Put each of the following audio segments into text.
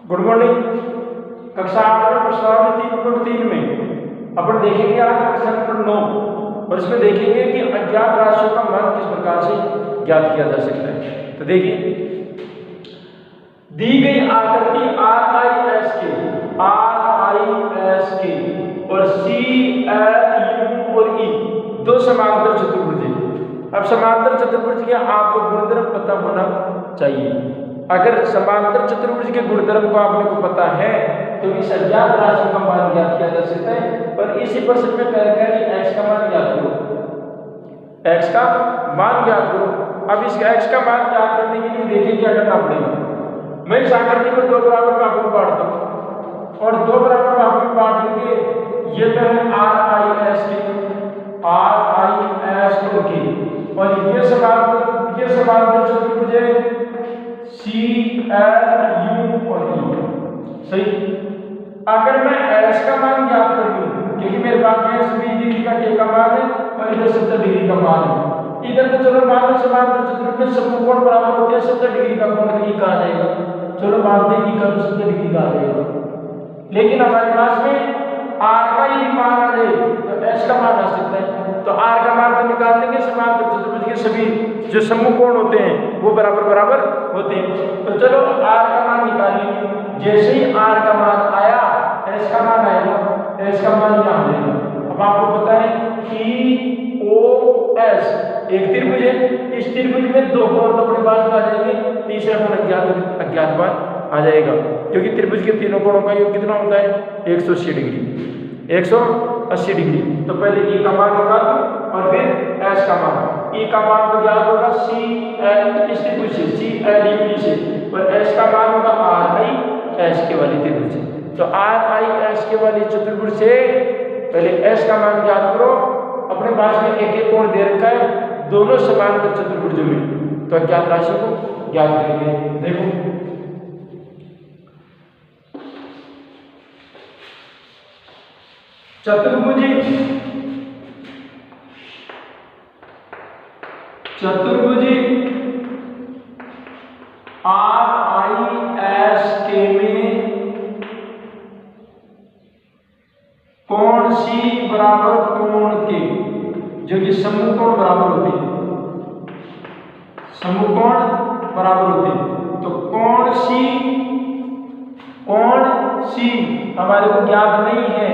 Good morning. कक्षा 8 में प्रश्नावली 3.3 में अपन देखेंगे आज प्रश्न नंबर 9 और इसमें देखेंगे कि अज्ञात राशियों का मान किस प्रकार से ज्ञात किया जा सकता है। तो देखिए, दी गई आकृति RIS के और CLU और E दो समांतर चतुर्भुज हैं। अब समांतर चतुर्भुज के आपको गुणधर्म पता होना चाहिए। अगर समांतर चतुर्भुज के गुणधर्म को आपने को पता है तो इस अज्ञात राशि का मान ज्ञात किया जा सकता है। और इसी प्रश्न में कह रखा है कि x का मान ज्ञात करो, x का मान ज्ञात करो। अब इस x का मान ज्ञात करने के लिए देखिए क्या करना पड़ेगा। मैं इस आकृति को दो बराबर भागों में बांटता हूँ और दो बराबर भागों में बांट करके ये तो है RIS के और ये समांतर चतुर्भुज है CLU और E। सही। अगर मैं x का मान ज्ञात कर लूं, क्योंकि मेरे पास में 120 डिग्री का k का मान है और इधर 70 डिग्री का मान है। इधर तो चलो मान लो समांतर चतुर्भुज में सब कोण बराबर होते हैं, 70 डिग्री का कोण तो कहा जाएगा। चलो मानते हैं कि का 70 डिग्री का आ जाएगा। लेकिन हमारे पास में r का यदि मान आ जाए तो s का मान आ सकता है। तो r का मान तो निकाल लेंगे, समांतर चतुर्भुज के सभी जो सम्मुख कोण होते हैं वो बराबर बराबर होते हैं। तो चलो r का मान निकाल लेंगे। जैसे ही r का मान आया s का मान आएगा, s का मान यहाँ आ जाएगा। अब आपको पता है EOS एक त्रिभुज है, इस त्रिभुज में दो कोण तो अपने पास में आ जाएंगे, तीसरा कोण अज्ञात मान आ जाएगा, क्योंकि त्रिभुज के तीनों कोणों का योग कितना होता है 180 डिग्री 180 डिग्री। तो पहले E का मान निकाल दो और फिर S का मान। E का मान तो ज्ञात होगा CL इस त्रिभुज से CLU से और S का मान होगा RIS के वाली त्रिभुज से। तो RIS के वाली चतुर्भुज से पहले S का मान ज्ञात करो। अपने पास में एक एक कोण दे रखा है दोनों समांतर चतुर्भुजों में, तो अज्ञात राशि को ज्ञात करेंगे। देखो चतुर्भुज RIS के में कोण C बराबर कोण K, जो कि सम्मुख कोण बराबर होते हैं, सम्मुख कोण बराबर होते हैं। तो कोण C हमारे को ज्ञात नहीं है।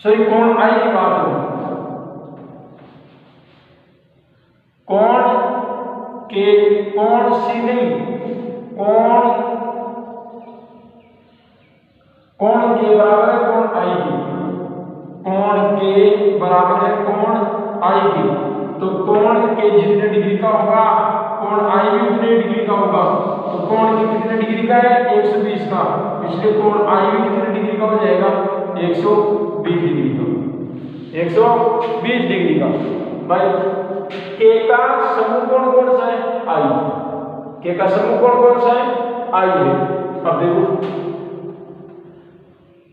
सॉरी, कोण I की बात हो, कोण C नहीं, कोण के बराबर है कोण I की, कोण के बराबर है कोण I की। तो कोण के जितने डिग्री का होगा कोण I भी उतने डिग्री का होगा। तो कोण के कितने डिग्री का है 120 का, इसलिए कोण I भी कितने डिग्री का हो जाएगा 120 डिग्री का, 120 डिग्री का। भाई K का समूह कोण कौन सा है I, K का समूह कोण कौन सा है I है। अब देखो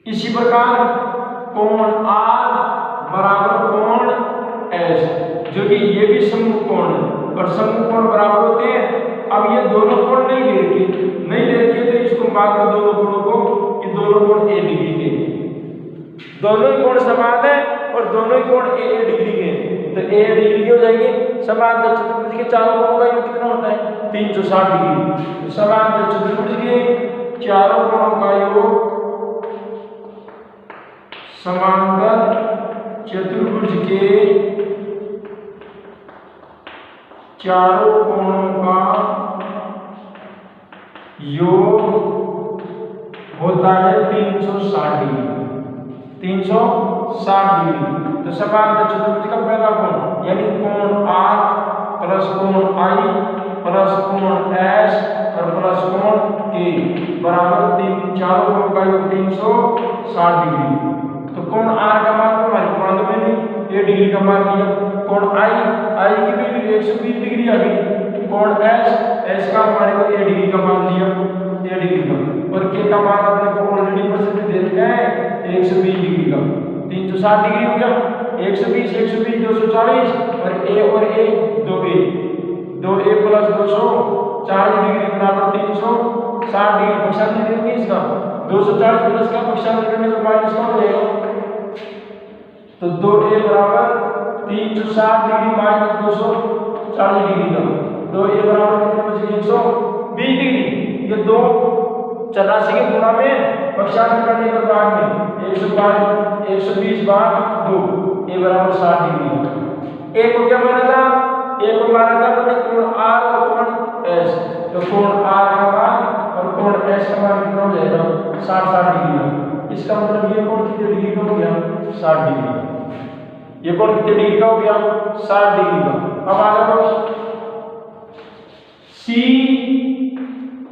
इसी प्रकार कोण R बराबर कोण S, जो कि ये भी समूह कोण है और समूह कोण बराबर होते हैं। अब ये दोनों कोण नहीं ले रखे तो इसको मान लो दोनों कोणों को कि दोनों कोण A डिग्री के, दोनों ही कोण समान है और दोनों ही कोण A डिग्री के, तो A डिग्री के हो जाएंगे। समांतर चतुर्भुज के चारों कोणों का योग कितना होता है 360 डिग्री। तो समांतर चतुर्भुज के चारों कोणों का योग, समांतर चतुर्भुज के चारों कोणों का योग होता है 360 डिग्री, 360 डिग्री। तो समांतर चतुर्भुज का पहला कोण यानी कोण R प्लस कोण I प्लस कोण S और प्लस कोण K बराबर चारों कोणों का योग 360 डिग्री। तो कोण R का मान तो हमारे को में नहीं, ये डिग्री का मान लिया। कोण I की भी 120 डिग्री आ गई। कोण S का हमारे को A डिग्री का मान लिया, A डिग्री का, और K का मान अपने को ऑलरेडी परसेंट दे रखा है 120 डिग्री का, 360 डिग्री हो गया। 120 240 और A 2A प्लस 240 डिग्री बराबर 360 डिग्री। पक्षांतर निकलेंगे इसका 240 प्लस का पक्षांतर करने पर माइनस का हो जाएगा, तो 2a बराबर 360 डिग्री माइनस 240 डिग्री का 2a बराबर कितने बचेंगे 120 डिग्री। ये दो 84 के गुणा में पक्षांतर करने के बाद में 120 भाग 2 a बराबर 60 डिग्री। a को क्या माना था, a को माना था अपने कोण r और कोण s, तो कोण r का मान और कोण s का मान कितना हो जाएगा 60 डिग्री। इसका मतलब ये कोण कितने डिग्री का हो गया 60 डिग्री। ये कोण कितने डिग्री का हो गया 60 डिग्री का। अब आगे बढ़ो, C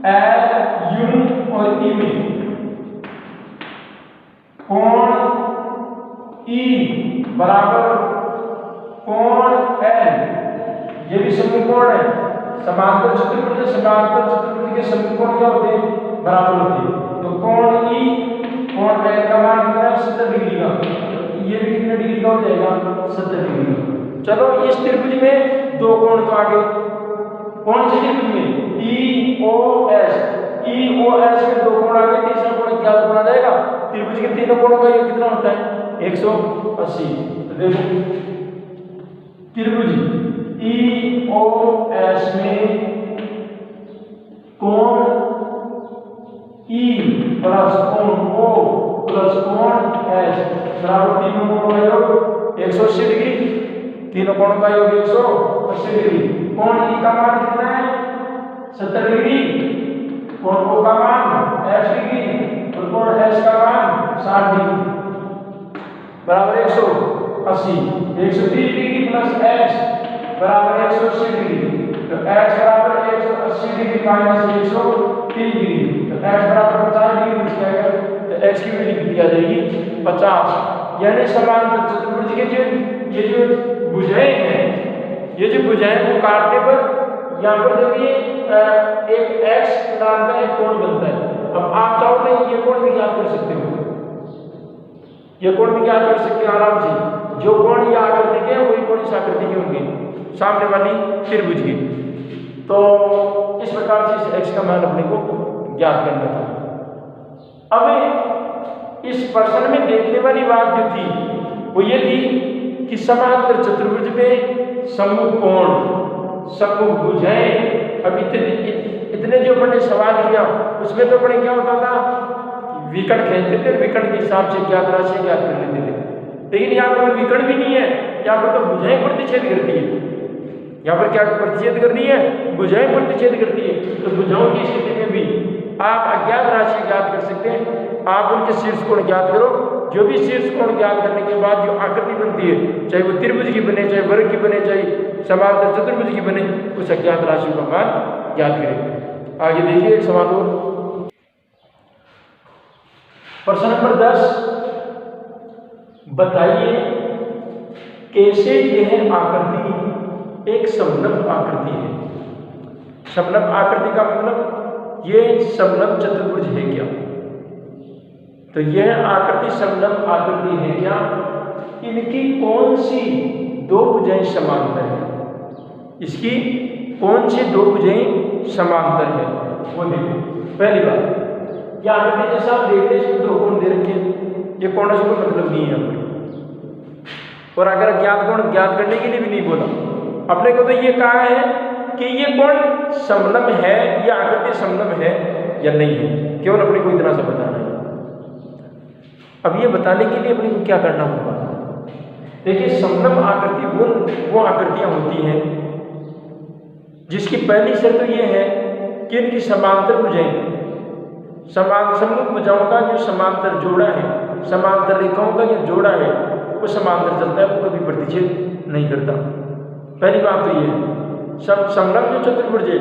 L U और E में कोण E बराबर कोण L, ये भी समकोण है। समांतर चतुर्भुज, समांतर चतुर्भुज के समकोण क्या होते हैं बराबर होते हैं। तो कोण E कोण L का मान कितना है 70 डिग्री का, ये भी कितने डिग्री का हो जाएगा 70 डिग्री का। चलो इस त्रिभुज में दो कोण तो आ गए, कौन से त्रिभुज में EOS, EOS में दो कोण आ गए, तीसरा कोण क्या बना जाएगा। त्रिभुज के तीनों कोणों का योग कितना होता है 180। तो देखो त्रिभुज EOS में कोण E प्लस कोण O प्लस कोण S बराबर तीनों कोणों का योग 180 डिग्री। तीनों कोणों का योग 180 डिग्री। कोण E का मान कितना है 70 डिग्री, कोण O का मान 80 डिग्री और कोण S का मान 60 डिग्री बराबर 180। 130 डिग्री प्लस x बराबर 180 डिग्री, तो x बराबर 180 डिग्री माइनस 130 डिग्री, तो x बराबर 50 डिग्री बच जाएगा। तो x की वैल्यू कितनी आ जाएगी 50। यानी समांतर चतुर्भुज के ये जो भुजाएं हैं, ये जो भुजाएं को काटने पर यहाँ पर देखिए एक x नाम का एक कोण बनता है। अब आप चाहो तो ये कोण भी ज्ञात कर सकते हो, ये कोण भी ज्ञात कर सकते हैं आराम से। जो कोण ये आकृति के वही कोण इस आकृति के होंगे सामने वाली त्रिभुज की। तो इस प्रकार से इस x का मान अपने को ज्ञात करना था। अब इस प्रश्न में देखने वाली बात जो थी वो ये थी कि समांतर चतुर्भुज में सम्मुख कोण, सम्मुख भुजाएं। अब इतने जो अपने सवाल किया उसमें तो अपने क्या होता था विकर्ण खेलते थे, विकर्ण के हिसाब से ज्ञात राशि ज्ञात कर लेते थे। लेकिन यहाँ पर विकर्ण भी नहीं है, यहाँ पर तो भुजाएं प्रतिच्छेद करती है। यहाँ पर क्या प्रतिच्छेद करनी है, भुजाएं प्रतिच्छेद करती है। तो भुजाओं की स्थिति में भी आप अज्ञात राशि ज्ञात कर सकते हैं। आप उनके शीर्ष कोण ज्ञात करो, जो भी शीर्ष कोण ज्ञात करने के बाद जो आकृति बनती है, चाहे वो त्रिभुज की बने, चाहे वर्ग की बने, चाहे समांतर चतुर्भुज की बने, उस अज्ञात राशि का मान ज्ञात करें। आगे देखिए एक सवाल और, प्रश्न नंबर 10, बताइए कैसे यह आकृति एक समलंब आकृति है। समलंब आकृति का मतलब ये समलंब चतुर्भुज है क्या। तो यह आकृति समलंब आकृति है क्या, इनकी कौन सी दो भुजाएं समांतर है, इसकी कौन सी दो भुजाएं समांतर है वो देखो। पहली बात, यह आकृति जैसा आप देखते हैं इसमें दो कोण दे रखे हैं, ये कोण से कोई मतलब नहीं है। और अगर ज्ञात कोण ज्ञात करने के लिए भी नहीं बोला अपने को, तो ये कहा है कि ये कोण समलंब है, ये आकृति समलंब है या नहीं है, केवल अपने को इतना सा बताना है। अब ये बताने के लिए अपने को क्या करना होगा, देखिए समलंब आकृति वो आकृतियां होती हैं जिसकी पहली शर्त तो ये है कि इनकी समांतर भुजाएं, सम्मुख भुजाओं का जो समांतर जोड़ा है, समांतर रेखाओं का जो जोड़ा है वो समांतर चलता है, वो कभी प्रतिच्छेद नहीं करता। पहली बात तो ये है। समलंब जो चतुर्भुज है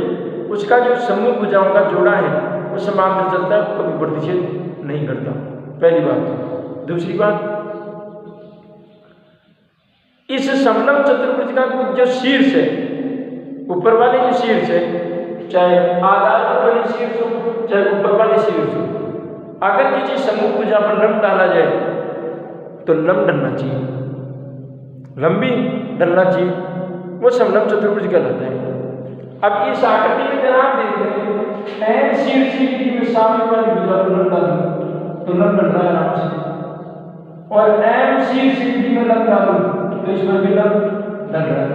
उसका जो सम्मुख भुजाओं का जोड़ा है वो समांतर चलता है, वो कभी प्रतिच्छेद नहीं करता, पहली बात। दूसरी बात, इस समलंब चतुर्भुज का कुछ जो शीर्ष है, ऊपर वाले जो शीर्ष है, चाहे आधार पर बने शीर्ष हो चाहे ऊपर वाले शीर्ष हो, अगर किसी सम्मुख भुजा पर लंब डाला जाए तो लंब डलना चाहिए, लंबी डलना चाहिए, वो समलंब चतुर्भुज कहलाता है। अब इस आकृति में जनाब देख रहे हैं एम शीर्ष की में सामने वाली भुजा तुलन बन रहा है आराम से, और एम शीर्ष की में लन डालू तो इस पर भी लन डल रहा है।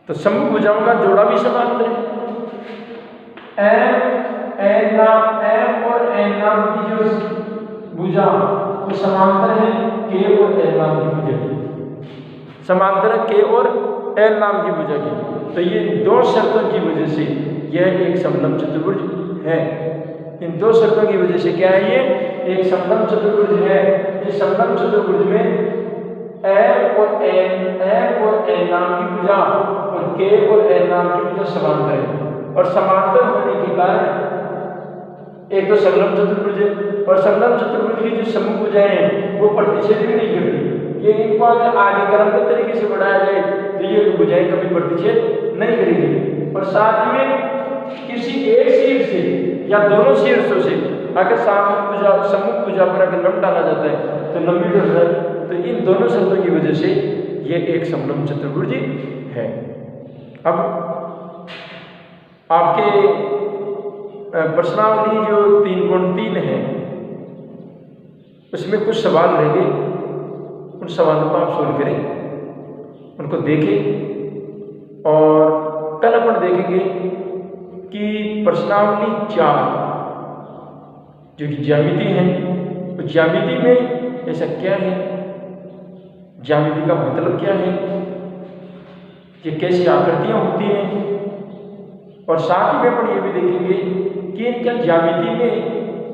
तो सम्मुख भुजाओं का जोड़ा भी समांतर है। एम और एन नाम की जो भुजा वो समांतर है के और एल नाम की भुजा की, समांतर है के और एल नाम की भुजा की। तो ये दो शर्तों की वजह से यह एक समलंब चतुर्भुज है। इन दो शर्तों की वजह से क्या है, ये एक समलंब चतुर्भुज है। इस समलंब चतुर्भुज में एम और एन नाम की भुजा और के और एल नाम की भुजा समांतर है, और समांतर होने के कारण एक तो समलंब चतुर्भुज है, और समलंब चतुर्भुज की जो सम्मुख भुजाएं हैं वो प्रतिच्छेद भी नहीं करती। ये इनको अगर आगे क्रमबद्ध तरीके से बढ़ाया जाए तो ये भुजाएं कभी प्रतिच्छेद नहीं करेंगी। और साथ ही में किसी एक शीर्ष से या दोनों शीर्षों से अगर सम्मुख भुजा पर अगर लंब डाला जाता है तो लंबी डल रहा है। तो इन दोनों शर्तों की वजह से ये एक समलंब चतुर्भुज है। अब आपके प्रश्नावली जो 3.3 है उसमें कुछ सवाल रह गए, उन सवालों को आप सोल्व करें, उनको देखें। और कल अपन देखेंगे कि प्रश्नावली 4 जो कि ज्यामिति है, तो ज्यामिति में ऐसा क्या है, ज्यामिति का मतलब क्या है, ये कैसी आकृतियां होती हैं, और साथ ही में अपन ये भी देखेंगे कि क्या ज्यामिति में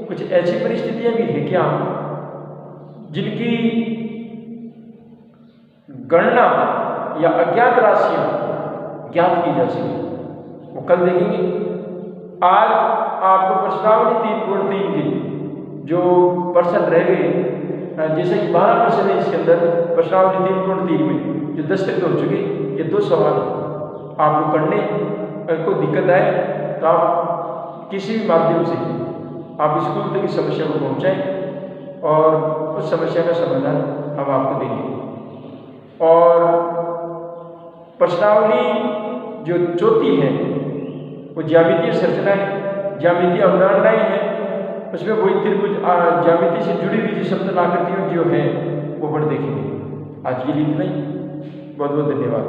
कुछ ऐसी परिस्थितियां भी है क्या जिनकी गणना या अज्ञात राशियां ज्ञात की जा सके, वो कल देखेंगे। आज आपको प्रश्नावली 3.3 की जो प्रश्न रह गए, जैसे कि 12 प्रश्न है इसके अंदर प्रश्नावली 3.3 में जो 10 तक हो चुके, ये 2 सवाल आपको करने को दिक्कत आए तो आप किसी भी माध्यम से आप स्कूल तक इस समस्या को पहुंचाएं और उस समस्या का समाधान हम आपको देंगे। और प्रश्नावली जो चौथी है वो ज्यामितीय संरचना है, ज्यामितीय अवधारणाएं हैं, उसमें वही त्रिभुज ज्यामिति से जुड़ी हुई जो समतल आकृतियों जो है वो बढ़ देखेंगे। आज के लिए इतना ही, बहुत बहुत धन्यवाद।